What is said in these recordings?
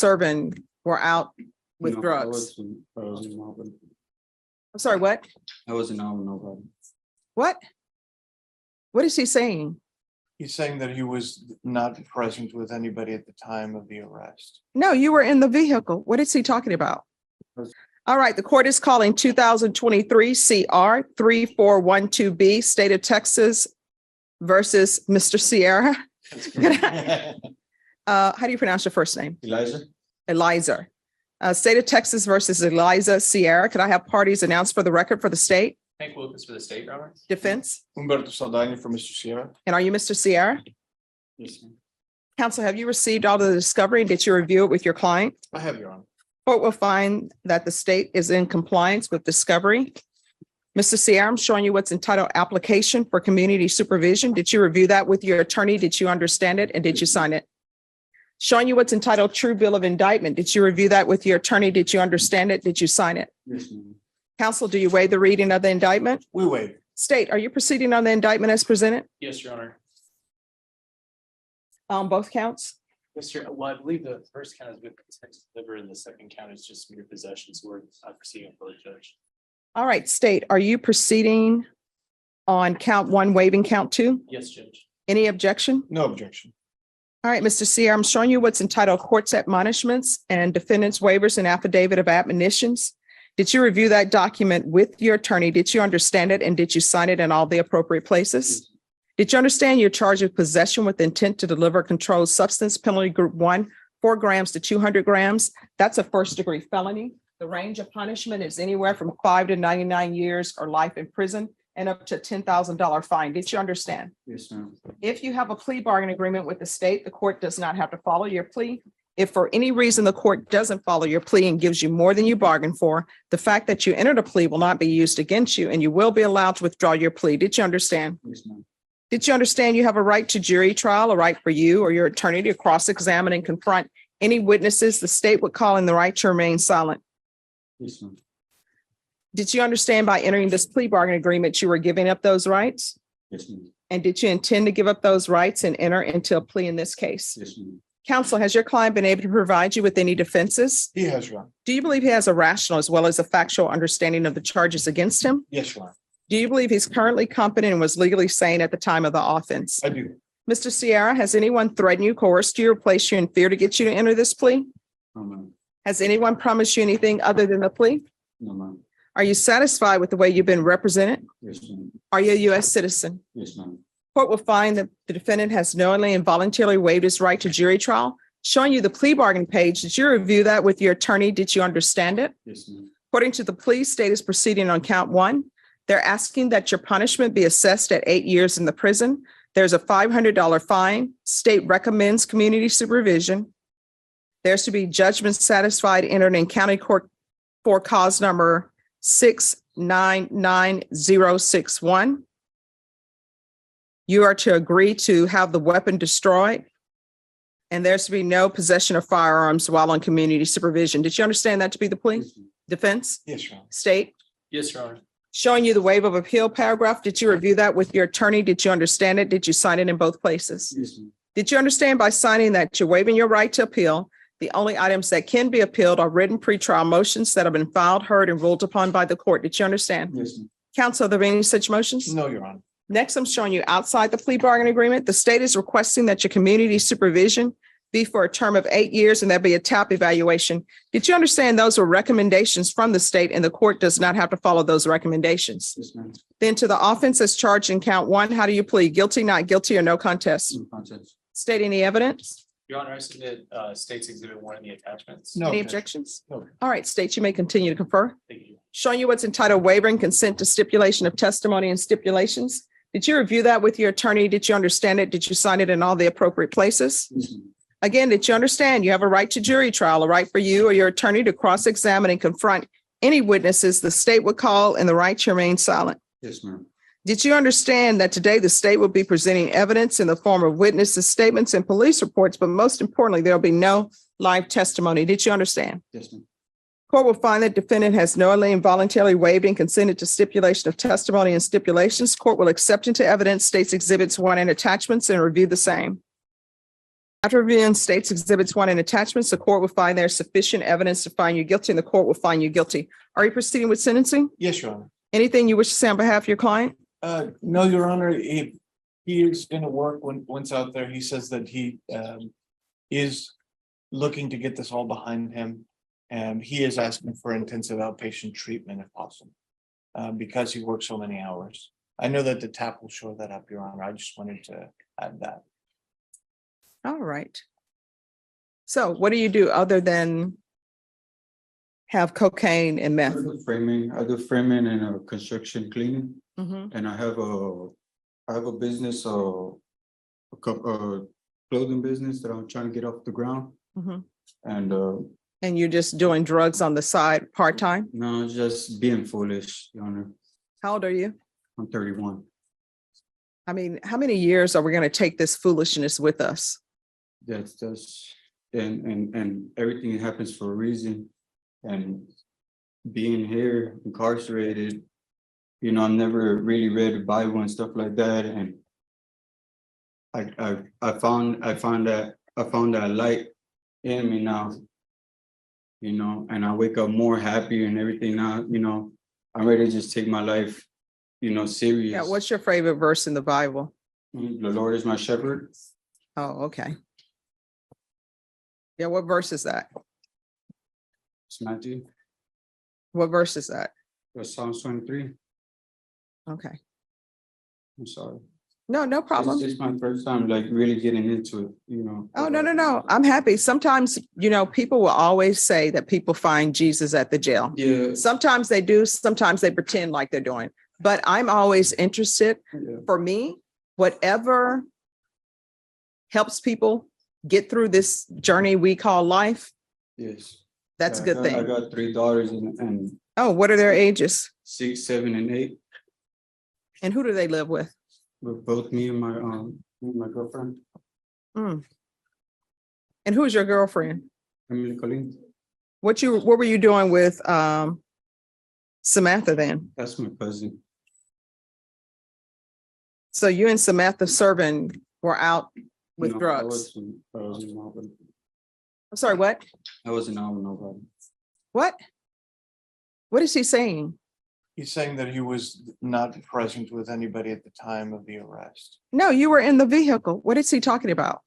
serving were out with No, drugs. I wasn't involved. I'm sorry, what? I wasn't involved with nobody. What? What is he saying? He's saying that he was not present with anybody at the time of the arrest. No, you were in the vehicle. What is he talking about? All right, the court is calling 2023 CR 3412B, State of Texas versus Mr. Sierra. How do you pronounce your first name? Elijah? Eliza. State of Texas versus Eliza Sierra. Could I have parties announced for the record for the state? Hank Lucas for the state, Your Honor. Defense? Humberto Saldaña for Mr. Sierra. And are you Mr. Sierra? Yes, ma'am. Counsel, have you received all of the discovery and did you review it with your client? I have, Your Honor. Court will find that the state is in compliance with discovery. Mr. Sierra, I'm showing you what's entitled application for community supervision. Did you review that with your attorney? Did you understand it? And did you sign it? Showing you what's entitled true bill of indictment. Did you review that with your attorney? Did you understand it? Did you sign it? Yes, ma'am. Counsel, do you waive the reading of the indictment? We waive. State, are you proceeding on the indictment as presented Yes, Your Honor. on both counts? Yes, Your, well, I believe the first count is with intent to deliver and the second count is just mere possession. So we're proceeding for the judge. All right, state, are you proceeding on count one, waiving count two? Yes, Judge. Any objection? No objection. All right, Mr. Sierra, I'm showing you what's entitled court's admonishments and defendants waivers and affidavit of admonitions. Did you review that document with your attorney? Did you understand it? And did you sign it in all the appropriate places? Did you understand your charge of possession with intent to deliver a controlled substance, penalty group 1, 4 grams to 200 grams? That's a first degree felony. The range of punishment is anywhere from 5 to 99 years or life in prison and up to $10,000 fine. Did you understand? Yes, ma'am. If you have a plea bargain agreement with the state, the court does not have to follow your plea. If for any reason the court doesn't follow your plea and gives you more than you bargained for, the fact that you entered a plea will not be used against you and you will be allowed to withdraw your plea. Did you understand? Yes, ma'am. Did you understand you have a right to jury trial, a right for you or your attorney to cross-examine and confront any witnesses the state would call in the right to remain silent? Yes, ma'am. Did you understand by entering this plea bargain agreement, you were giving up those rights? Yes, ma'am. And did you intend to give up those rights and enter into a plea in this case? Yes, ma'am. Counsel, has your client been able to provide you with any defenses? He has, Your Honor. Do you believe he has a rational as well as a factual understanding of the charges against him? Yes, Your Honor. Do you believe he's currently competent and was legally sane at the time of the offense? I do. Mr. Sierra, has anyone threatened you, coerced you, or placed you in fear to get you to enter this plea? No, ma'am. Has anyone promised you anything other than the plea? No, ma'am. Are you satisfied with the way you've been represented? Yes, ma'am. Are you a U.S. citizen? Yes, ma'am. Court will find that the defendant has knowingly and voluntarily waived his right to jury trial. Showing you the plea bargain page, did you review that with your attorney? Did you understand it? Yes, ma'am. According to the plea, state is proceeding on count 1. They're asking that your punishment be assessed at 8 years in the prison. There's a $500 fine. State recommends community supervision. There's to be judgment satisfied entered in county court for cause number 699061. You are to agree to have the weapon destroyed. And there's to be no possession of firearms while on community supervision. Did you understand that to be the plea? Yes, ma'am. Defense? Yes, Your Honor. State? Yes, Your Honor. Showing you the waiver of appeal paragraph. Did you review that with your attorney? Did you understand it? Did you sign it in both places? Yes, ma'am. Did you understand by signing that you're waiving your right to appeal? The only items that can be appealed are written pretrial motions that have been filed, heard, and ruled upon by the court. Did you understand? Yes, ma'am. Counsel, are there any such motions? No, Your Honor. Next, I'm showing you outside the plea bargain agreement. The state is requesting that your community supervision be for a term of 8 years and there'll be a TAP evaluation. Did you understand those were recommendations from the state and the court does not have to follow those recommendations? Yes, ma'am. Then to the offense as charged in count 1, how do you plead? Guilty, not guilty, or no contest? No contest. State any evidence? Your Honor, I submit State's Exhibit 1 in the attachments. No Any objection. objections? No. All right, state, you may continue to confer. Thank you. Showing you what's entitled waiver and consent to stipulation of testimony and stipulations. Did you review that with your attorney? Did you understand it? Did you sign it in all the appropriate places? Yes, ma'am. Again, did you understand you have a right to jury trial, a right for you or your attorney to cross-examine and confront any witnesses the state would call and the right to remain silent? Yes, ma'am. Did you understand that today the state will be presenting evidence in the form of witnesses' statements and police reports, but most importantly, there'll be no live testimony? Did you understand? Yes, ma'am. Court will find that defendant has knowingly and voluntarily waived and consented to stipulation of testimony and stipulations. Court will accept into evidence state's exhibits 1 and attachments and review the same. After reviewing states exhibits 1 and attachments, the court will find there is sufficient evidence to find you guilty and the court will find you guilty. Are you proceeding with sentencing? Yes, Your Honor. Anything you wish to say on behalf of your client? No, Your Honor, he is gonna work once out there. He says that he is looking to get this all behind him. And he is asking for intensive outpatient treatment if possible, because he works so many hours. I know that the TAP will show that up, Your Honor. I just wanted to add that. All right. So what do you do other than have cocaine and meth? I do framing and construction cleaning, Mhm. and I have a business, clothing business that I'm trying to get off the ground. Mhm. And And you're just doing drugs on the side, part-time? no, just being foolish, Your Honor. How old are you? I'm 31. I mean, how many years are we going to take this foolishness with us? That's and everything happens for a reason. And being here incarcerated, you know, I've never really read the Bible and stuff like that. And I found that light in me now, you know, and I wake up more happy and everything now, you know. I'm ready to just take my life, you know, serious. Yeah, what's your favorite verse in the Bible? The Lord is my shepherd. Oh, okay. Yeah, what verse is that? It's Matthew. What verse is that? That's Psalms 23. Okay. I'm sorry. No problem. It's my first time like really getting into it, you know. Oh, no. I'm happy. Sometimes, you know, people will always say that people find Jesus at the jail. Yeah. Sometimes they do, sometimes they pretend like they're doing, but I'm always interested. Yeah. For me, whatever helps people get through this journey we call life, Yes. that's a good I thing. got 3 daughters and Oh, what are their ages? 6, 7, and 8. And who do they live with? With both me and my girlfriend, Mm. And who's your girlfriend? Emily Colleen. What were you doing with Samantha then? That's my cousin. So you and Samantha Servin were out with No, drugs. I wasn't out with I'm sorry, what? nobody. What? What is he saying? He's saying that he was not present with anybody at the time of the arrest. No, you were in the vehicle. What is he talking about?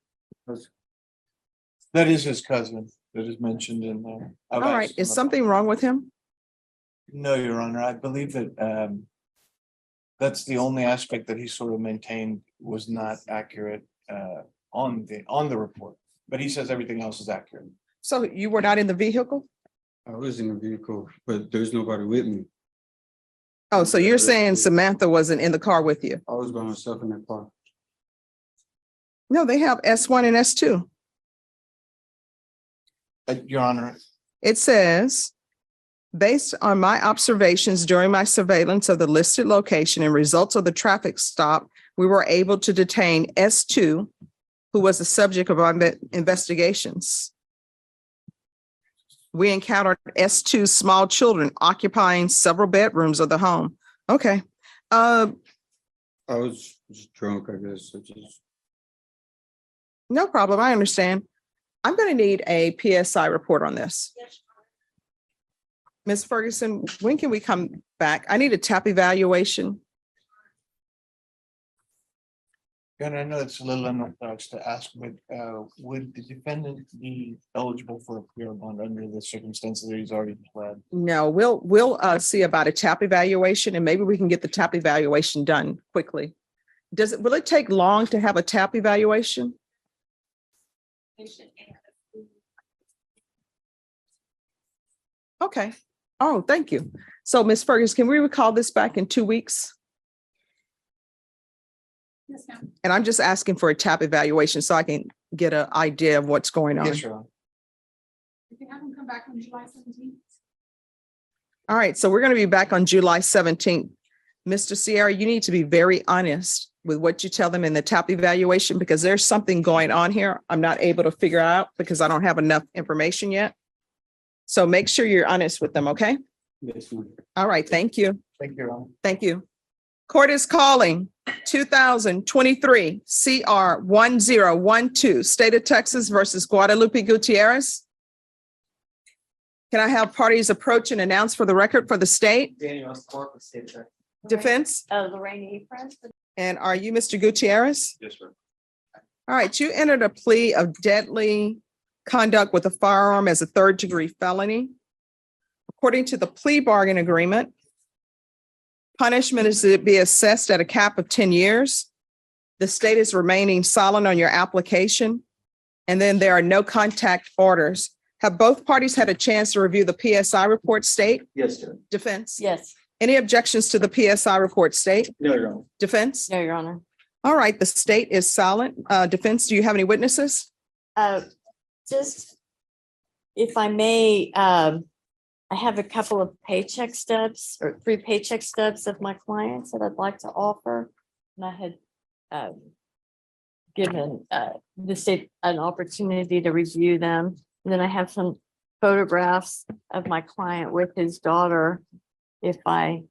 That is his cousin that is mentioned in there. All right, is something wrong with him? No, Your Honor, I believe that that's the only aspect that he sort of maintained was not accurate on the report. But he says everything else is accurate. So you were not in the vehicle? I was in the vehicle, but there's nobody with me. Oh, so you're saying Samantha wasn't in the car with you? I was by myself in the car. No, they have S1 and S2. Your Honor, It says, based on my observations during my surveillance of the listed location and results of the traffic stop, we were able to detain S2, who was the subject of our investigations. We encountered S2 small children occupying several bedrooms of the home. Okay. I was just drunk, I guess. No problem. I understand. I'm going to need a PSI report on this. Ms. Ferguson, when can we come back? I need a TAP evaluation. and I know it's a little unorthodox to ask, but would the defendant be eligible for a PR bond under the circumstances that he's already pled? No, we'll see about a TAP evaluation and maybe we can get the TAP evaluation done quickly. Will it take long to have a TAP evaluation? Okay. Oh, thank you. So Ms. Ferguson, can we recall this back in 2 weeks? Yes, ma'am. And I'm just asking for a TAP evaluation so I can get an idea of what's going on. Yes, Your Honor. You can have them come back on July 17th. All right, so we're going to be back on July 17th. Mr. Sierra, you need to be very honest with what you tell them in the TAP evaluation because there's something going on here I'm not able to figure out because I don't have enough information yet. So make sure you're honest with them, okay? Yes, ma'am. All right, thank you. Thank you, Your Honor. Thank you. Court is calling 2023 CR 1012, State of Texas versus Guadalupe Gutierrez. Can I have parties approach and announce for the record for the state? Daniel Clark with State Check. Defense? Lorraine Efron. And are you Mr. Gutierrez? Yes, sir. All right, you entered a plea of deadly conduct with a firearm as a third-degree felony. According to the plea bargain agreement, punishment is to be assessed at a cap of 10 years. The state is remaining silent on your application. And then there are no contact orders. Have both parties had a chance to review the PSI report, state? Yes, sir. Defense? Yes. Any objections to the PSI report, state? No, Your Honor. Defense? No, Your Honor. All right, the state is silent. Defense, do you have any witnesses? Just, if I may, I have a couple of paycheck stubs or 3 paycheck stubs of my clients that I'd like to offer. And I had given the state an opportunity to review them. And then I have some photographs of my client with his daughter, if I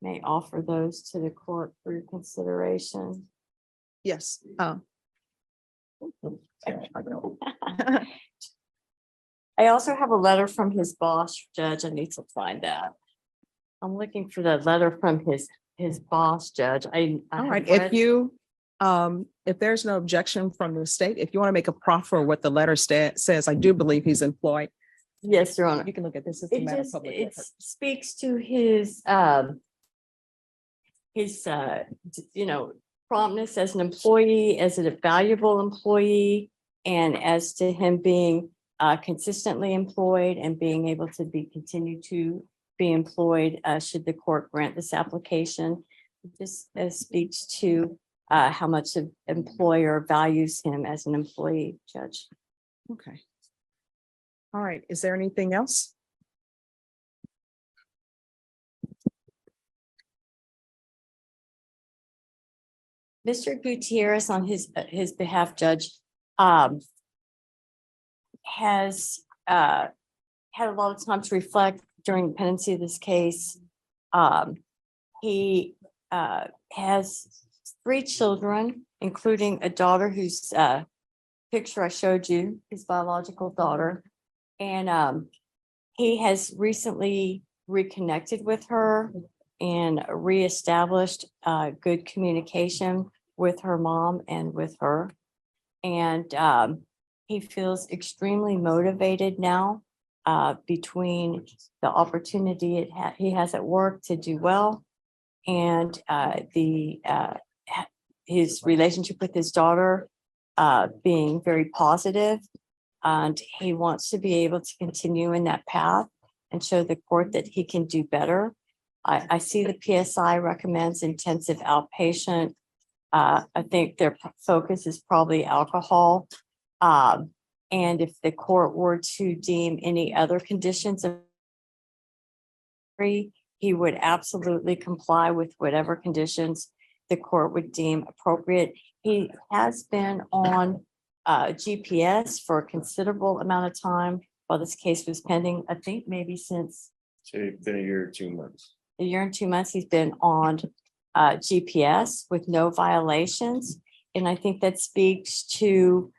may offer those to the court for your consideration. Yes. I also have a letter from his boss, Judge. I need to find that. I'm looking for the letter from his boss, Judge. I All have right, read- if there's no objection from the state, if you want to make a proffer of what the letter says, I do believe he's employed. Yes, Your Honor. You can look at this as a It matter of just, public it record. speaks to his, promptness as an employee, as a valuable employee, and as to him being consistently employed and being able to continue to be employed should the court grant this application. This speaks to how much the employer values him as an employee, Judge. Okay. All right, is there anything else? Mr. Gutierrez, on his behalf, Judge, has had a lot of time to reflect during the pendency of this case. He has 3 children, including a daughter whose picture I showed you, his biological daughter. And he has recently reconnected with her and reestablished good communication with her mom and with her. And he feels extremely motivated now between the opportunity he has at work to do well and his relationship with his daughter being very positive. And he wants to be able to continue in that path and show the court that he can do better. I see the PSI recommends intensive outpatient. I think their focus is probably alcohol. And if the court were to deem any other conditions of free, he would absolutely comply with whatever conditions the court would deem appropriate. He has been on GPS for a considerable amount of time while this case was pending. I think maybe since So it's been a year or 2 months. a year and 2 months, he's been on GPS with no violations. And I think that speaks to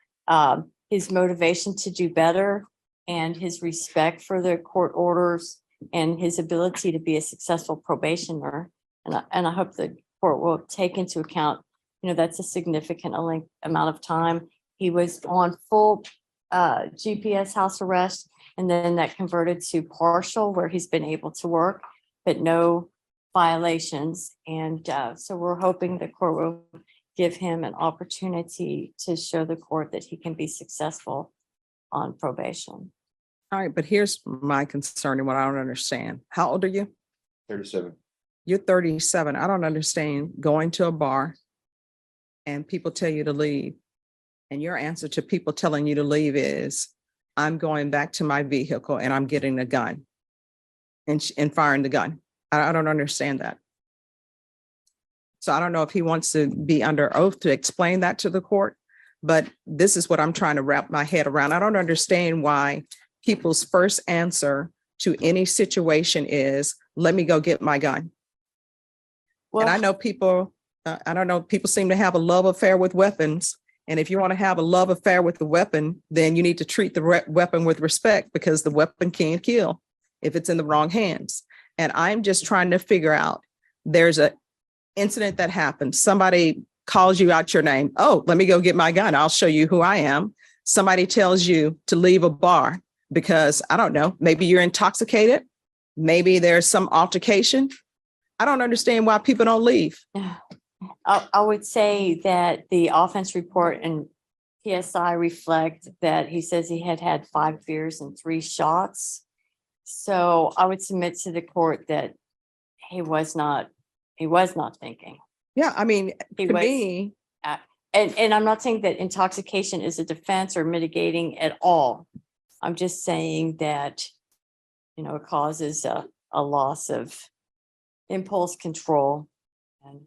his motivation to do better and his respect for the court orders and his ability to be a successful probationer. And I hope the court will take into account, that's a significant amount of time. He was on full GPS house arrest, and then that converted to partial where he's been able to work, but no violations. And so we're hoping the court will give him an opportunity to show the court that he can be successful on probation. All right, but here's my concern and what I don't understand. How old are you? 37. You're 37. I don't understand going to a bar and people tell you to leave. And your answer to people telling you to leave is, I'm going back to my vehicle and I'm getting a gun and firing the gun. I don't understand that. So I don't know if he wants to be under oath to explain that to the court, but this is what I'm trying to wrap my head around. I don't understand why people's first answer to any situation is, let me go get my gun. And I Well, know people, I don't know, people seem to have a love affair with weapons. And if you want to have a love affair with the weapon, then you need to treat the weapon with respect because the weapon can kill if it's in the wrong hands. And I'm just trying to figure out, there's a incident that happened. Somebody calls you out your name. Oh, let me go get my gun. I'll show you who I am. Somebody tells you to leave a bar because, I don't know, maybe you're intoxicated. Maybe there's some altercation. I don't understand why people don't leave. I would say that the offense report and PSI reflect that he says he had had 5 beers and 3 shots. So I would submit to the court that he was not thinking. Yeah, I mean, He to was- me, And I'm not saying that intoxication is a defense or mitigating at all. I'm just saying that, it causes a loss of impulse control. And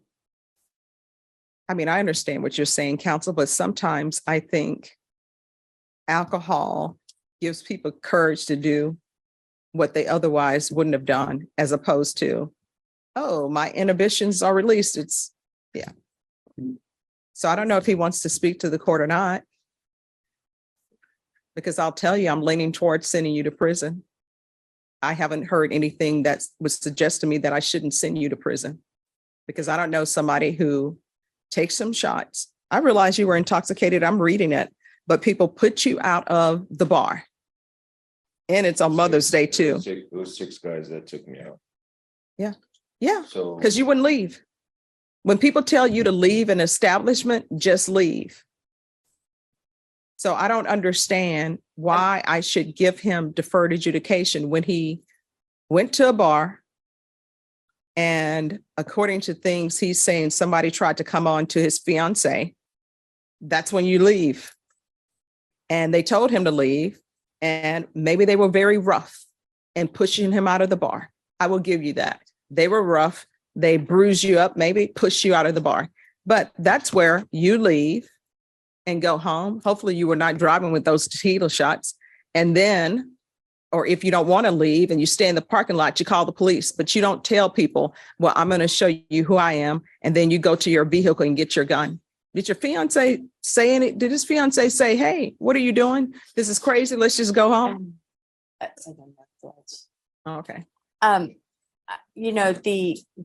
I mean, I understand what you're saying, counsel, but sometimes I think alcohol gives people courage to do what they otherwise wouldn't have done, as opposed to, oh, my inhibitions are released. It's, yeah. So I don't know if he wants to speak to the court or not. Because I'll tell you, I'm leaning towards sending you to prison. I haven't heard anything that would suggest to me that I shouldn't send you to prison. Because I don't know somebody who takes some shots. I realize you were intoxicated. I'm reading it, but people put you out of the bar. And it's on Mother's Day too. It was 6 guys that took me out. Yeah, So. because you wouldn't leave. When people tell you to leave an establishment, just leave. So I don't understand why I should give him deferred adjudication when he went to a bar. And according to things he's saying, somebody tried to come on to his fiance. That's when you leave. And they told him to leave. And maybe they were very rough and pushing him out of the bar. I will give you that. They were rough. They bruise you up, maybe push you out of the bar. But that's where you leave and go home. Hopefully you were not driving with those tequila shots. And then, or if you don't want to leave and you stay in the parking lot, you call the police, but you don't tell people, well, I'm going to show you who I am. And then you go to your vehicle and get your gun. Did your fiance say any, did his fiance say, hey, what are you doing? This is crazy. Let's just go home. I don't know if that's- Okay.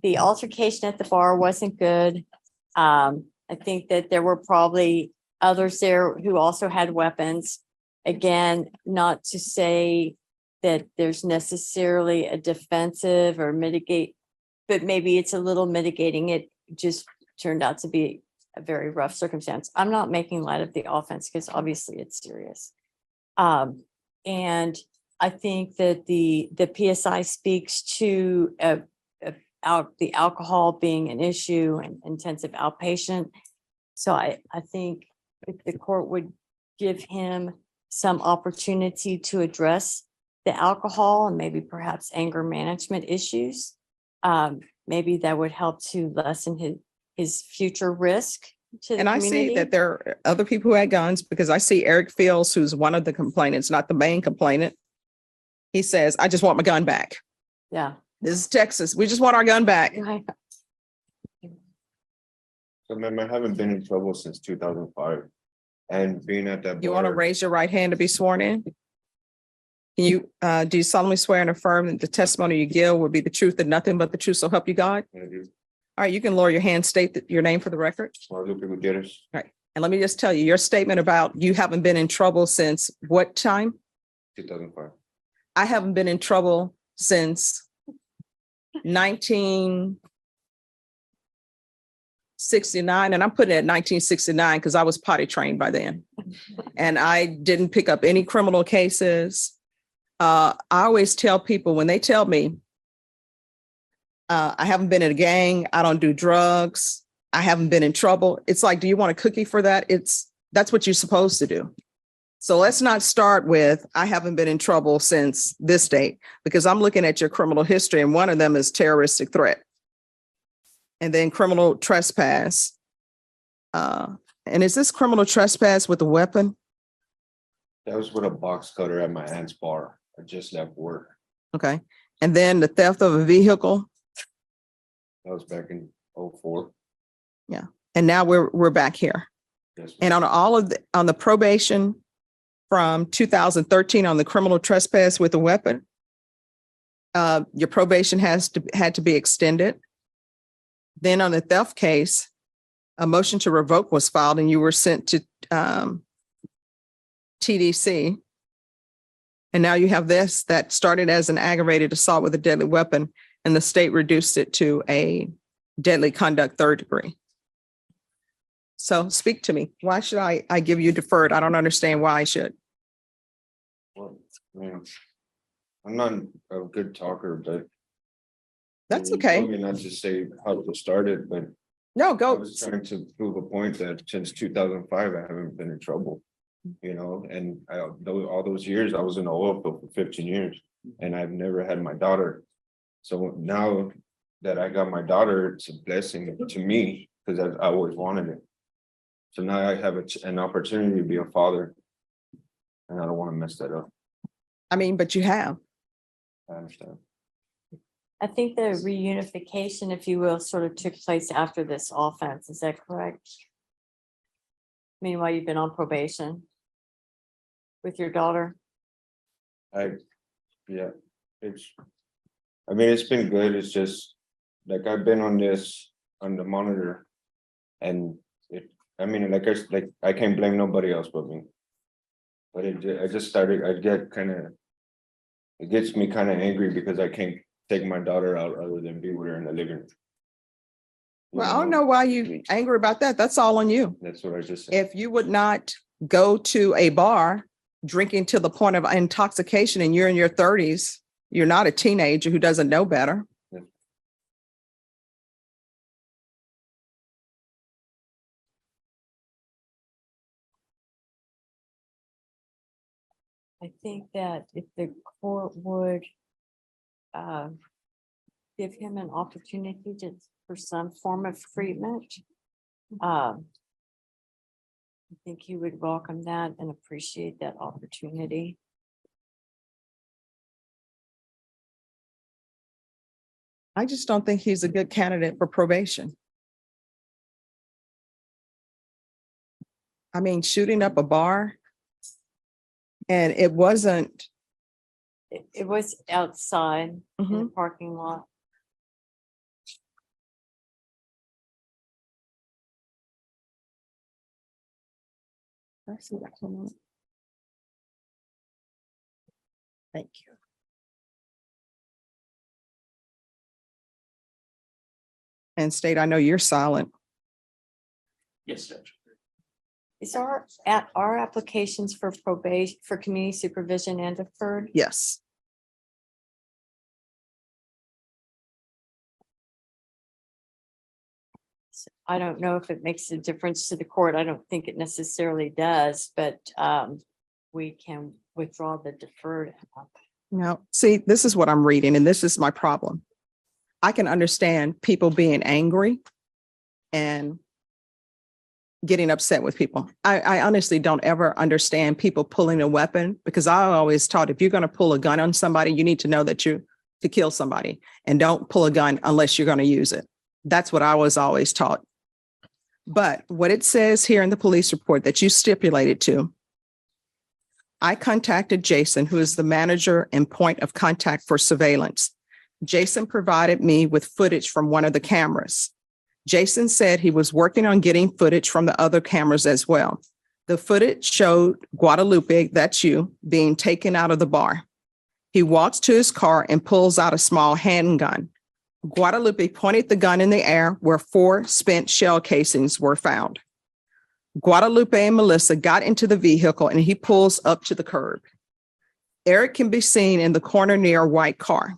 The altercation at the bar wasn't good. I think that there were probably others there who also had weapons. Again, not to say that there's necessarily a defensive or mitigate, but maybe it's a little mitigating. It just turned out to be a very rough circumstance. I'm not making light of the offense because obviously it's serious. And I think that the PSI speaks to the alcohol being an issue and intensive outpatient. So I think if the court would give him some opportunity to address the alcohol and maybe perhaps anger management issues, maybe that would help to lessen his future risk to the And I community. see that there are other people who had guns because I see Eric Fields, who's one of the complainants, not the main complainant. He says, I just want my gun back. Yeah. This is Texas. We just want our gun back. So ma'am, I haven't been in trouble since 2005. And being at that. You want to bar- raise your right hand to be sworn in? Can you, do you solemnly swear and affirm that the testimony you give will be the truth and nothing but the truth, so help you God? I do. All right, you can lower your hand, state your name for the record. Guadalupe Gutierrez, And let me just tell you, your statement about you haven't been in trouble since what time? 2005. I haven't been in trouble since 1969, and I'm putting it at 1969 because I was potty trained by then. And I didn't pick up any criminal cases. I always tell people when they tell me I haven't been in a gang, I don't do drugs, I haven't been in trouble. It's like, do you want a cookie for that? That's what you're supposed to do. So let's not start with, I haven't been in trouble since this date, because I'm looking at your criminal history and one of them is terroristic threat. And then criminal trespass. And is this criminal trespass with a weapon? That was with a box cutter at my aunt's bar. I just left work. Okay. And then the theft of a vehicle. That was back in 04. And now we're back here. Yes, ma'am. And on all of on the probation from 2013 on the criminal trespass with a weapon, your probation had to be extended. Then on the theft case, a motion to revoke was filed and you were sent to TDC. And now you have this that started as an aggravated assault with a deadly weapon, and the state reduced it to a deadly conduct 3rd degree. So speak to me. Why should I give you deferred? I don't understand why I should. Well, man, I'm not a good talker, but. That's you okay. told me not to say how to start it, but No, I go. was trying to prove a point that since 2005, I haven't been in trouble. You know, and all those years, I was in the oil field for 15 years and I've never had my daughter. So now that I got my daughter, it's a blessing to me because I always wanted it. So now I have an opportunity to be a father. And I don't want to mess that up. I mean, but you have. I understand. I think the reunification, if you will, sort of took place after this offense. Is that correct? Meanwhile, you've been on probation with your daughter. Yeah, I mean, it's been good. It's just like I've been on the monitor. And I can't blame nobody else but me. But I just started, it gets me kind of angry because I can't take my daughter out other than be with her in the living room. Well, I don't know why you angry about that. That's all on you. That's what I just said. If you would not go to a bar drinking to the point of intoxication and you're in your 30s, you're not a teenager who doesn't know better. I think that if the court would give him an opportunity for some form of treatment, I think he would welcome that and appreciate that opportunity. I just don't think he's a good candidate for probation. I mean, shooting up a bar. And it wasn't. It was outside in the Mhm. parking lot. I see that. Hold on. Thank you. And State, I know you're silent. Yes, Judge. Is our applications for probation, for community supervision and deferred? Yes. I don't know if it makes a difference to the court. I don't think it necessarily does, but we can withdraw the deferred. Now, see, this is what I'm reading, and this is my problem. I can understand people being angry and getting upset with people. I honestly don't ever understand people pulling a weapon, because I always taught if you're going to pull a gun on somebody, you need to know that to kill somebody, and don't pull a gun unless you're going to use it. That's what I was always taught. But what it says here in the police report that you stipulated to, I contacted Jason, who is the manager and point of contact for surveillance. Jason provided me with footage from one of the cameras. Jason said he was working on getting footage from the other cameras as well. The footage showed Guadalupe, that's you, being taken out of the bar. He walks to his car and pulls out a small handgun. Guadalupe pointed the gun in the air where 4 spent shell casings were found. Guadalupe and Melissa got into the vehicle and he pulls up to the curb. Eric can be seen in the corner near a white car.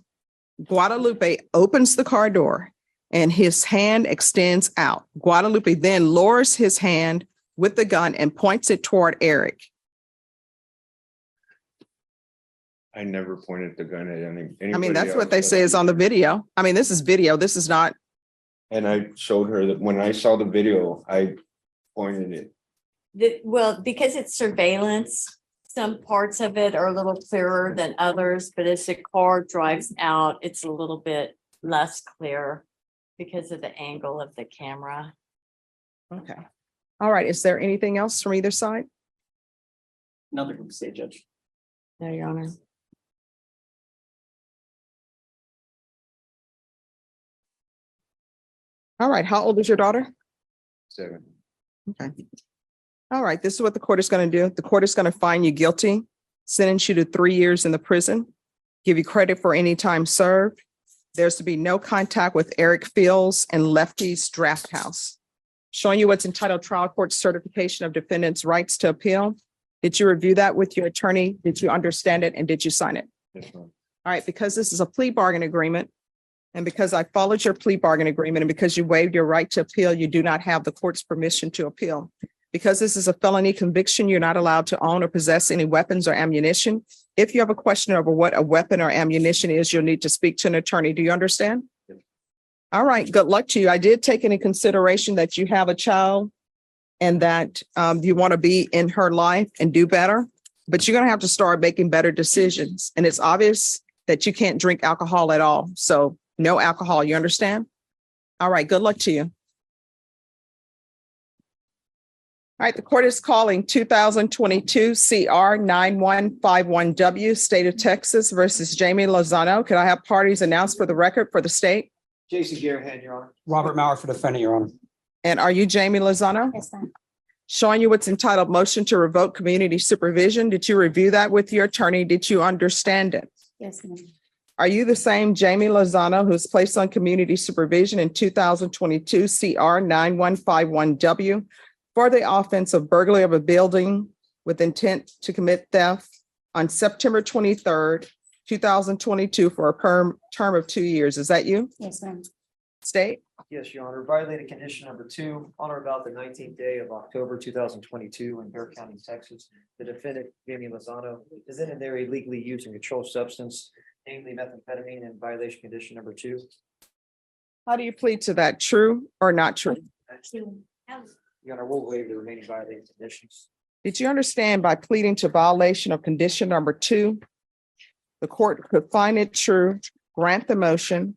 Guadalupe opens the car door and his hand extends out. Guadalupe then lowers his hand with the gun and points it toward Eric. I never pointed the gun at anybody. I mean, that's else what they but say is on the you. video. I mean, this is video. This is not. And I showed her that when I saw the video, I pointed it. Well, because it's surveillance, some parts of it are a little clearer than others, but as the car drives out, it's a little bit less clear. because of the angle of the camera. Okay. All right. Is there anything else from either side? Nothing from the state judge. No, Your Honor. All right. How old is your daughter? 7. Okay. All right. This is what the court is going to do. The court is going to find you guilty, sentence you to 3 years in the prison, give you credit for any time served. There's to be no contact with Eric Fields and Lefty's Draft House. Showing you what's entitled Trial Court Certification of Defendant's Rights to Appeal. Did you review that with your attorney? Did you understand it? And did you sign it? Yes, ma'am. All right, because this is a plea bargain agreement, and because I followed your plea bargain agreement, and because you waived your right to appeal, you do not have the court's permission to appeal. Because this is a felony conviction, you're not allowed to own or possess any weapons or ammunition. If you have a question over what a weapon or ammunition is, you'll need to speak to an attorney. Do you understand? Yes. All right, good luck to you. I did take into consideration that you have a child and that you want to be in her life and do better, but you're going to have to start making better decisions. And it's obvious that you can't drink alcohol at all. So no alcohol, you understand? All right, good luck to you. All right, the court is calling 2022 CR 9151W, State of Texas versus Jamie Lozano. Could I have parties announced for the record for the state? Jason Garahan, Your Honor. Robert Mauer for defendant, Your Honor. And are you Jamie Lozano? Yes, ma'am. Showing you what's entitled Motion to Revoke Community Supervision. Did you review that with your attorney? Did you understand it? Yes, ma'am. Are you the same Jamie Lozano who's placed on community supervision in 2022 CR 9151W for the offense of burglary of a building with intent to commit theft on September 23rd, 2022 for a term of 2 years? Is that you? Yes, ma'am. State? Yes, Your Honor. Violated condition number 2 on or about the 19th day of October 2022 in Bear County, Texas. The defendant, Jamie Lozano, is in there illegally using a controlled substance, namely methamphetamine, in violation condition number 2. How do you plead to that? True or not true? Your Honor, we'll waive the remaining violated conditions. Did you understand by pleading to violation of condition number 2, the court could find it true, grant the motion,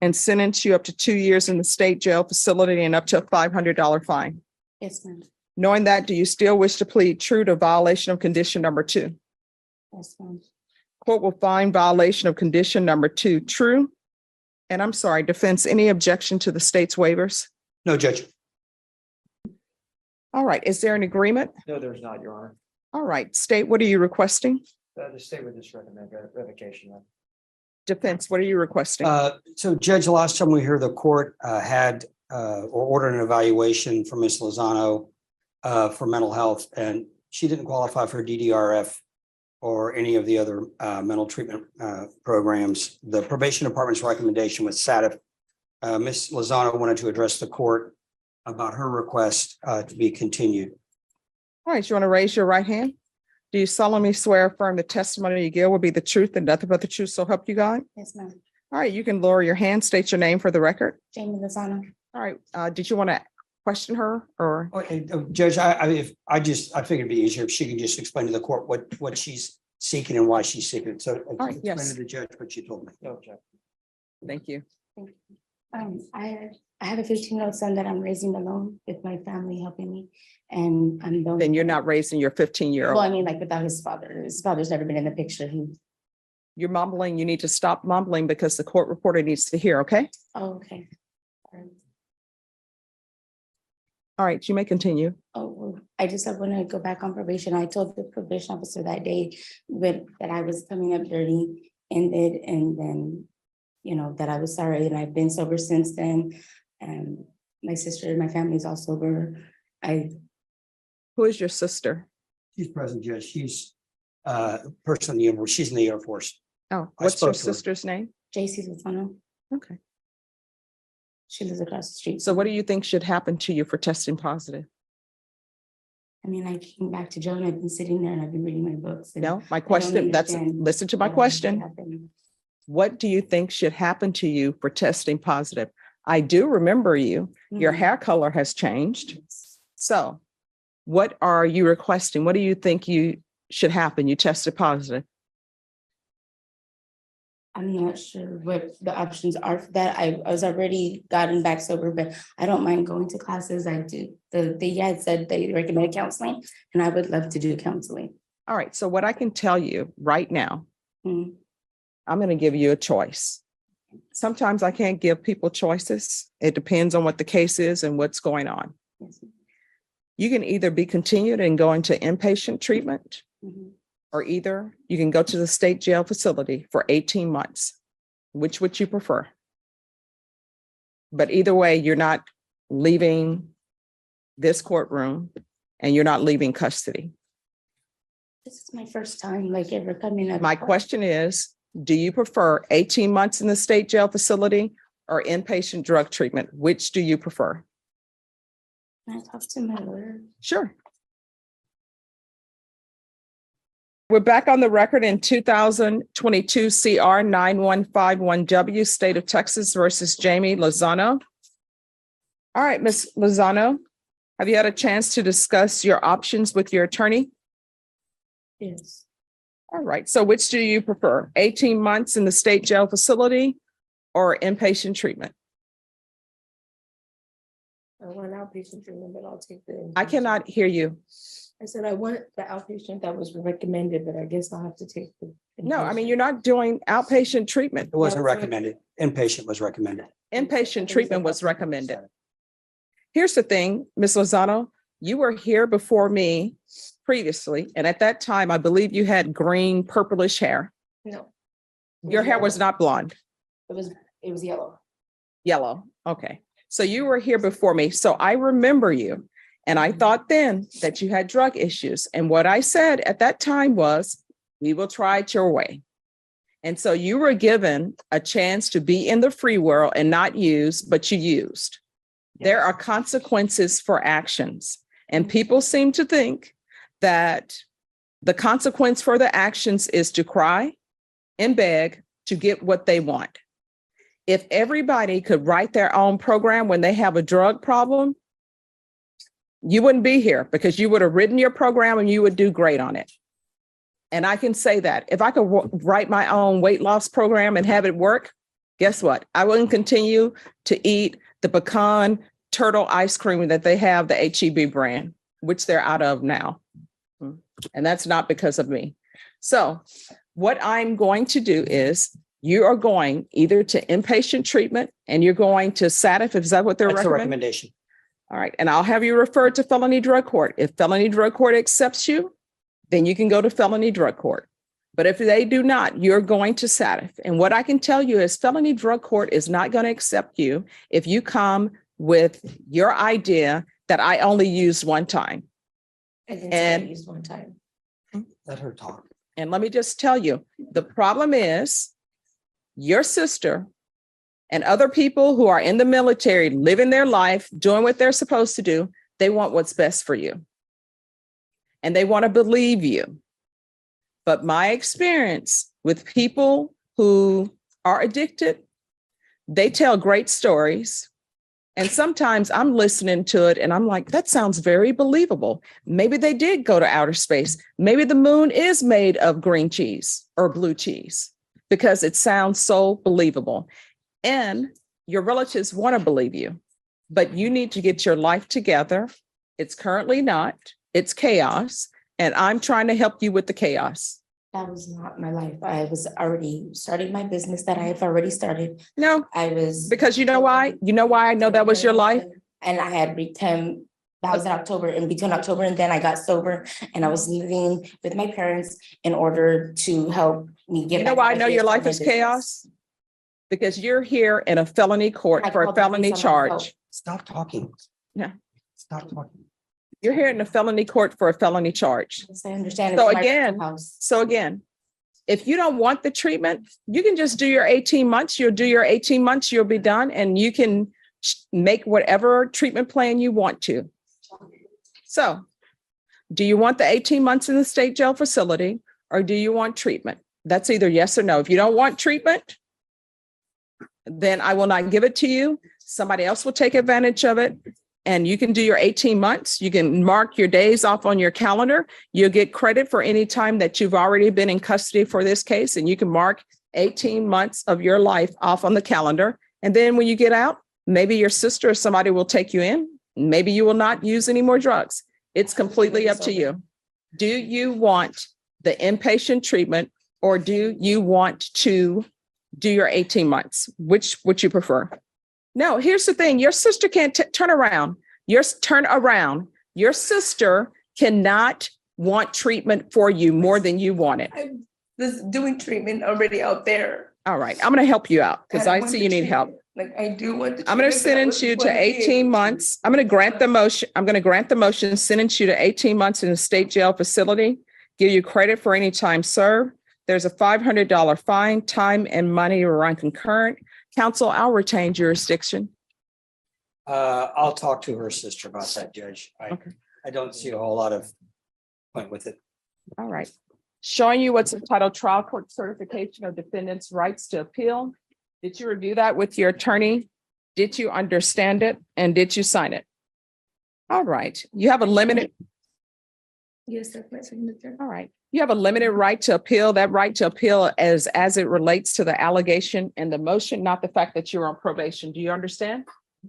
and sentence you up to 2 years in the state jail facility and up to a $500 fine? Yes, ma'am. Knowing that, do you still wish to plead true to violation of condition number 2? Yes, ma'am. Court will find violation of condition number 2 true. And I'm sorry, defense, any objection to the state's waivers? No, Judge. All right, is there an agreement? No, there's not, Your Honor. All right, state, what are you requesting? The state would just recommend revocation. Defense, what are you requesting? So Judge, the last time we heard the court had or ordered an evaluation for Ms. Lozano for mental health, and she didn't qualify for DDRF or any of the other mental treatment programs. The probation department's recommendation was SATIF. Ms. Lozano wanted to address the court about her request to be continued. All right, you want to raise your right hand? Do you solemnly swear affirm the testimony you give will be the truth and nothing but the truth, so help you God? Yes, ma'am. All right, you can lower your hand, state your name for the record. Jamie Lozano. All right, did you want to question her or? Okay, Judge, I figured it'd be easier if she can just explain to the court what she's seeking and why she's seeking. So right, explain yes. to the judge what she told me. No objection. Thank you. I have a 15-year-old son that I'm raising alone with my family helping me. And I'm the only. Then you're not raising your 15-year-old. Well, I mean, like without his father. His father's never been in the picture. You're mumbling. You need to stop mumbling because the court reporter needs to hear, okay? Oh, okay. All right, you may continue. Oh, well, I just want to go back on probation. I told the probation officer that day that I was coming up dirty, ended, and then, you know, that I was sorry, and I've been sober since then. And my sister and my family is all sober. Who is your sister? She's present, Judge. She's person in the Air Force. She's in the Air Force. Oh, I what's your spoke to her. sister's name? JC Lozano. Okay. She lives across the street. So what do you think should happen to you for testing positive? I mean, I came back to jail and I've been sitting there and I've been reading my books. and No, my I don't question, understand listen to my what question. happened. What do you think should happen to you for testing positive? I do remember you. Your Mhm. hair color has changed. So what are you requesting? What do you think you should happen? You tested positive. I'm not sure what the options are for that. I was already gotten back sober, but I don't mind going to classes. I do. They had said they recommend counseling, and I would love to do counseling. All right, so what I can tell you right now, Mhm. I'm going to give you a choice. Sometimes I can't give people choices. It depends on what the case is and what's going on. Yes. You can either be continued and go into inpatient treatment, Mhm. or either you can go to the state jail facility for 18 months. Which would you prefer? But either way, you're not leaving this courtroom and you're not leaving custody. This is my first time like ever coming up. My question is, do you prefer 18 months in the state jail facility or inpatient drug treatment? Which do you prefer? Can I talk to my lawyer? Sure. We're back on the record in 2022 CR 9151W, State of Texas versus Jamie Lozano. All right, Ms. Lozano, have you had a chance to discuss your options with your attorney? Yes. All right, so which do you prefer? 18 months in the state jail facility or inpatient treatment? I want outpatient treatment, but I'll take the. I cannot hear you. I said I want the outpatient that was recommended, but I guess I'll have to take the. No, I mean, you're not doing outpatient treatment. It wasn't recommended. Inpatient was recommended. Inpatient treatment was recommended. Here's the thing, Ms. Lozano, you were here before me previously, and at that time, I believe you had green purplish hair. No, Your hair was not blonde, it was yellow. yellow. Okay. So you were here before me. So I remember you. And I thought then that you had drug issues. And what I said at that time was, we will try it your way. And so you were given a chance to be in the free world and not use, but you used. There are consequences for actions. And people seem to think that the consequence for the actions is to cry and beg to get what they want. If everybody could write their own program when they have a drug problem, you wouldn't be here because you would have written your program and you would do great on it. And I can say that if I could write my own weight loss program and have it work, guess what? I wouldn't continue to eat the pecan turtle ice cream that they have, the HEB brand, which they're out of now. And that's not because of me. So what I'm going to do is you are going either to inpatient treatment and you're going to SATF. Is that what they're That's the recommending? recommendation. All right. And I'll have you referred to felony drug court. If felony drug court accepts you, then you can go to felony drug court. But if they do not, you're going to SATF. And what I can tell you is felony drug court is not going to accept you if you come with your idea that I only used one time. And used one time. Let her talk. And let me just tell you, the problem is your sister and other people who are in the military, living their life, doing what they're supposed to do, they want what's best for you. And they want to believe you. But my experience with people who are addicted, they tell great stories. And sometimes I'm listening to it and I'm like, that sounds very believable. Maybe they did go to outer space. Maybe the moon is made of green cheese or blue cheese because it sounds so believable. And your relatives want to believe you, but you need to get your life together. It's currently not. It's chaos. And I'm trying to help you with the chaos. That was not my life. I was already starting my business that I have already started. No, I was. because you know why? You know why I know that was your life? And I had become, that was in October, and between October and then I got sober and I was living with my parents in order to help me get. You know back why I on know my your life business. is chaos? Because you're here in a felony court I for a called the felony police on myself. charge. Stop talking. Yeah. Stop talking. You're here in a felony court for a felony charge. Yes, I understand. So It's my again, house. if you don't want the treatment, you can just do your 18 months. You'll do your 18 months, you'll be done, and you can make whatever treatment plan you want to. So do you want the 18 months in the state jail facility or do you want treatment? That's either yes or no. If you don't want treatment, then I will not give it to you. Somebody else will take advantage of it. And you can do your 18 months. You can mark your days off on your calendar. You'll get credit for any time that you've already been in custody for this case. And you can mark 18 months of your life off on the calendar. And then when you get out, maybe your sister or somebody will take you in. Maybe you will not use any more drugs. It's completely up to you. Do you want the inpatient treatment or do you want to do your 18 months? Which would you prefer? No, here's the thing. Your sister can't turn around. Turn around. Your sister cannot want treatment for you more than you want it. I was doing treatment already out there. All right, I'm going to help you out because And I want see the you need help. treatment. Like I do want the. I'm going to treatment, but I sentence you wouldn't to wanna be 18 able to. months. I'm going to grant the motion. I'm going to grant the motion, sentence you to 18 months in a state jail facility, give you credit for any time served. There's a $500 fine, time and money will run concurrent. Counsel, I'll retain jurisdiction. I'll talk to her sister about that, Judge. Okay. I don't see a whole lot of point with it. All right. Showing you what's entitled trial court certification of defendant's rights to appeal. Did you review that with your attorney? Did you understand it? And did you sign it? All right. You have a limited, Yes, that's my signature. all right. You have a limited right to appeal. That right to appeal as it relates to the allegation and the motion, not the fact that you're on probation. Do you understand?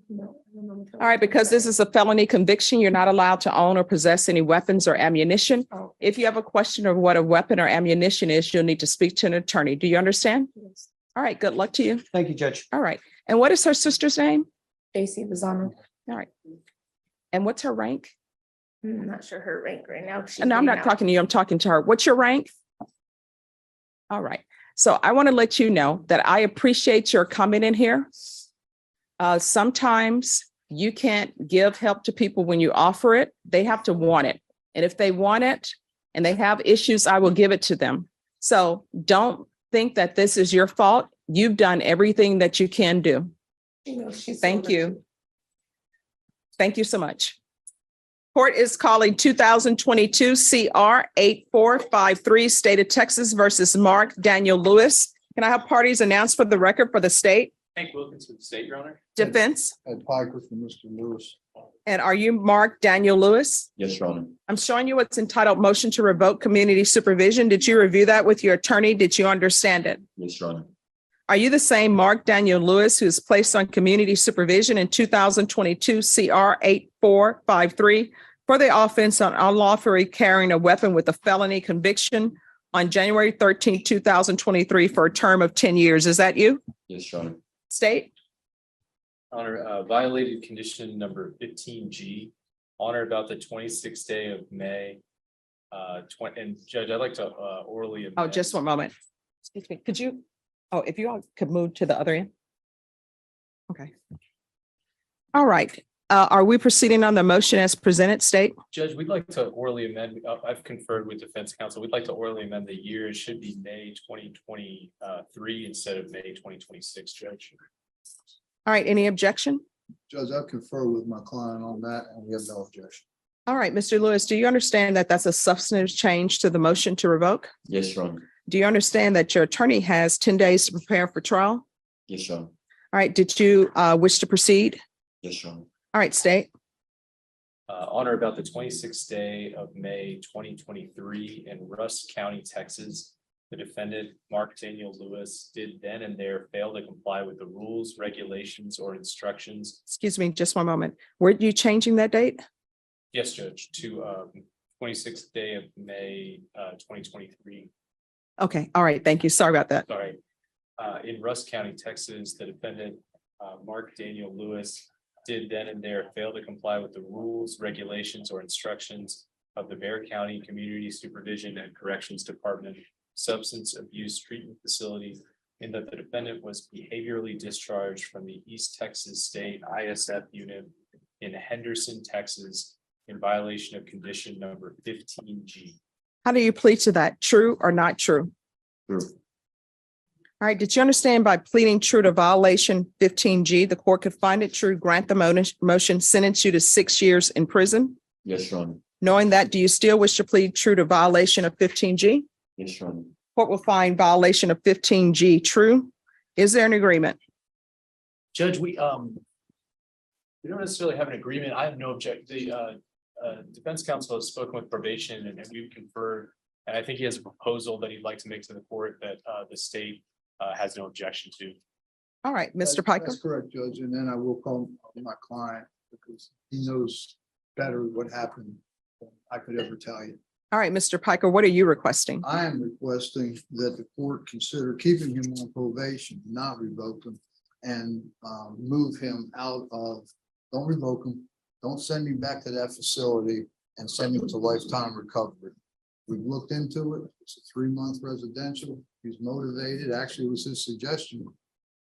No, I don't know what All right, because this is a felony conviction, you're not allowed to own or possess any weapons or ammunition. Oh. If you have a question of what a weapon or ammunition is, you'll need to speak to an attorney. Do you understand? Yes. All right, good luck to you. Thank you, Judge. All right. And what is her sister's name? JC Lozano. All right. And what's her rank? I'm not sure her rank right now. She's And I'm not getting out. talking to you, I'm talking to her. What's your rank? All right. So I want to let you know that I appreciate your coming in here. Sometimes you can't give help to people when you offer it. They have to want it. And if they want it and they have issues, I will give it to them. So don't think that this is your fault. You've done everything that you can do. You know, she's Thank older you. too. Thank you so much. Court is calling 2022 CR 8453, State of Texas versus Mark Daniel Lewis. Can I have parties announced for the record for the state? Hank Wilkins with the state, Your Honor. Defense? Ed Piker for Mr. Lewis. And are you Mark Daniel Lewis? Yes, Your Honor. I'm showing you what's entitled motion to revoke community supervision. Did you review that with your attorney? Did you understand it? Yes, Your Honor. Are you the same Mark Daniel Lewis who is placed on community supervision in 2022 CR 8453 for the offense on unlawfully carrying a weapon with a felony conviction on January 13, 2023 for a term of 10 years? Is that you? Yes, Your Honor. State? Honor, violated condition number 15G, on or about the 26th day of May. And Judge, I'd like to orally. Oh, amend- just one moment. Excuse me. Could you, if you all could move to the other end. Okay. All right. Are we proceeding on the motion as presented, State? Judge, we'd like to orally amend, I've conferred with defense counsel. We'd like to orally amend the year. It should be May 2023 instead of May 2026, Judge. All right. Any objection? Judge, I confer with my client on that and we have no objection. All right, Mr. Lewis, do you understand that that's a substantive change to the motion to revoke? Yes, Your Honor. Do you understand that your attorney has 10 days to prepare for trial? Yes, Your Honor. All right, did you wish to proceed? Yes, Your Honor. All right, State. On or about the 26th day of May 2023 in Russ County, Texas. The defendant, Mark Daniel Lewis, did then and there fail to comply with the rules, regulations, or instructions. Excuse me, just one moment. Were you changing that date? Yes, Judge, to 26th day of May 2023. Okay, all right, thank you. Sorry about that. Sorry. In Russ County, Texas, the defendant, Mark Daniel Lewis, did then and there fail to comply with the rules, regulations, or instructions of the Bexar County Community Supervision and Corrections Department Substance Abuse Treatment Facility, in that the defendant was behaviorally discharged from the East Texas State ISF unit in Henderson, Texas, in violation of condition number 15G. How do you plead to that? True or not true? True. All right, did you understand by pleading true to violation 15G, the court could find it true, grant the motion, sentence you to 6 years in prison? Yes, Your Honor. Knowing that, do you still wish to plead true to violation of 15G? Yes, Your Honor. Court will find violation of 15G true. Is there an agreement? Judge, we don't necessarily have an agreement. I have no object. The defense counsel has spoken with probation and we've conferred. And I think he has a proposal that he'd like to make to the court that the state has no objection to. All right, Mr. Piker. That's correct, Judge, and then I will call my client because he knows better what happened than I could ever tell you. All right, Mr. Piker, what are you requesting? I am requesting that the court consider keeping him on probation, not revoke him, and move him out of, don't revoke him, don't send him back to that facility and send him to lifetime recovery. We've looked into it. It's a 3-month residential. He's motivated. Actually, it was his suggestion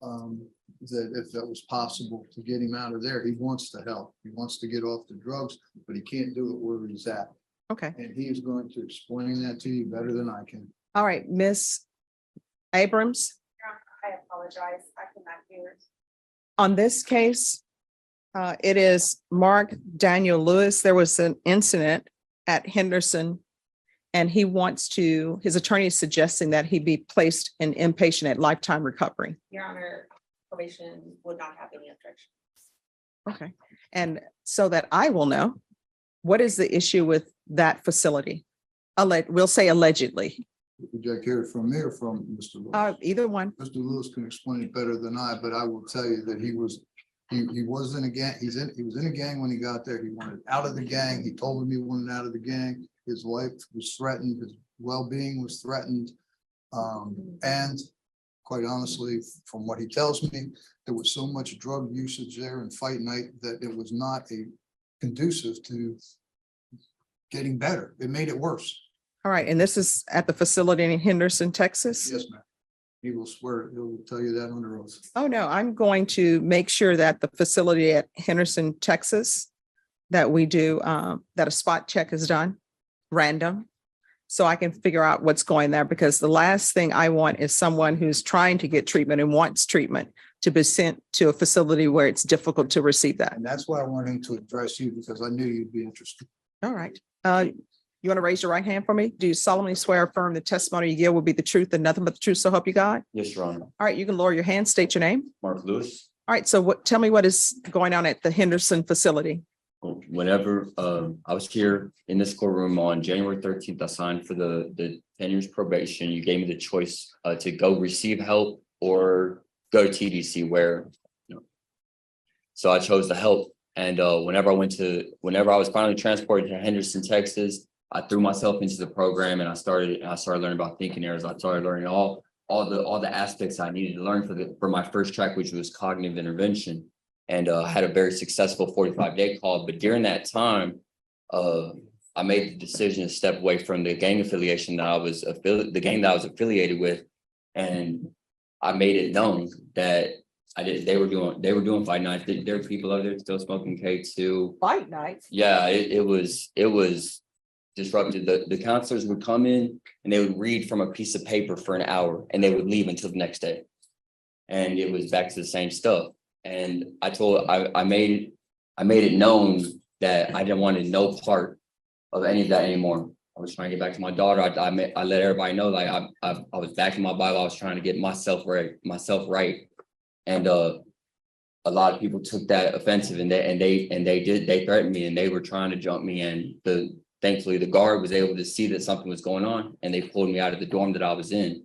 that if that was possible to get him out of there, he wants to help. He wants to get off the drugs, but he can't do it where he's at. Okay. And he is going to explain that to you better than I can. All right, Ms. Abrams, I apologize. I cannot hear. on this case, it is Mark Daniel Lewis. There was an incident at Henderson, and he wants to, his attorney is suggesting that he be placed in inpatient at lifetime recovery. Your Honor, probation would not have any objection. Okay. And so that I will know, what is the issue with that facility? We'll say allegedly, Would you hear it from me or from Mr. Lewis? either one. Mr. Lewis can explain it better than I, but I will tell you that he was in a gang. He was in a gang when he got there. He wanted out of the gang. He told him he wanted out of the gang. His life was threatened. His well-being was threatened. And quite honestly, from what he tells me, there was so much drug usage there and fight night that it was not conducive to getting better. It made it worse. All right. And this is at the facility in Henderson, Texas? Yes, ma'am. He will swear, he will tell you that under oath. Oh, no, I'm going to make sure that the facility at Henderson, Texas, that we do, that a spot check is done, random, so I can figure out what's going there, because the last thing I want is someone who's trying to get treatment and wants treatment to be sent to a facility where it's difficult to receive that. And that's why I wanted to address you, because I knew you'd be interested. All right. You want to raise your right hand for me? Do you solemnly swear or affirm the testimony you give will be the truth and nothing but the truth, so help you God? Yes, Your Honor. All right, you can lower your hand, state your name. Mark Lewis. All right, so tell me what is going on at the Henderson facility? Whenever I was here in this courtroom on January 13th, I signed for the 10 years probation. You gave me the choice to go receive help or go to TDC where, so I chose the help. And whenever I was finally transported to Henderson, Texas, I threw myself into the program and I started learning about thinking errors. I started learning all the aspects I needed to learn for my first track, which was cognitive intervention. And had a very successful 45-day call. But during that time, I made the decision to step away from the gang affiliation that I was affiliated with. And I made it known that they were doing fight nights. There were people out there still smoking K2. Fight nights. Yeah, it was disrupted. The counselors would come in and they would read from a piece of paper for an hour and they would leave until the next day. And it was back to the same stuff. And I made it known that I didn't want no part of any of that anymore. I was trying to get back to my daughter. I let everybody know, like I was back in my Bible. I was trying to get myself right. And a lot of people took that offensive and they threatened me and they were trying to jump me. And thankfully the guard was able to see that something was going on and they pulled me out of the dorm that I was in.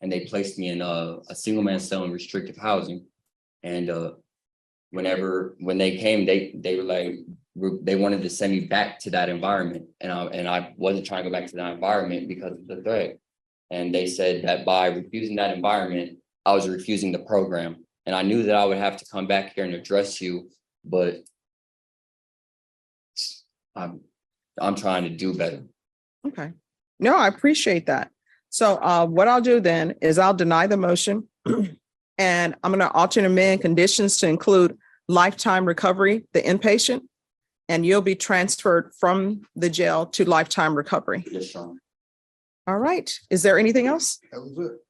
And they placed me in a single man cell in restrictive housing. And when they came, they were like, they wanted to send me back to that environment. And I wasn't trying to go back to that environment because of the threat. And they said that by refusing that environment, I was refusing the program. And I knew that I would have to come back here and address you, but I'm trying to do better. Okay. No, I appreciate that. So what I'll do then is I'll deny the motion and I'm going to alter and amend conditions to include lifetime recovery, the inpatient, and you'll be transferred from the jail to lifetime recovery. Yes, Sean. All right. Is there anything else? That was it.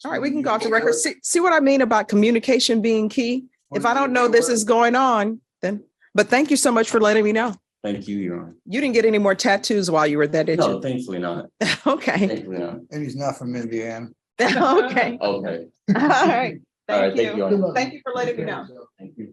All right, we can go off the record. See what I mean about communication being key? If I don't know this is going on, then, but thank you so much for letting me know. Thank you, Your Honor. You didn't get any more tattoos while you were there, did No, you? thankfully not. Okay. Thankfully not. And he's not from Indiana. Okay. Okay. All right. All right, thank you, Your Honor. Thank you for letting me know. Thank you.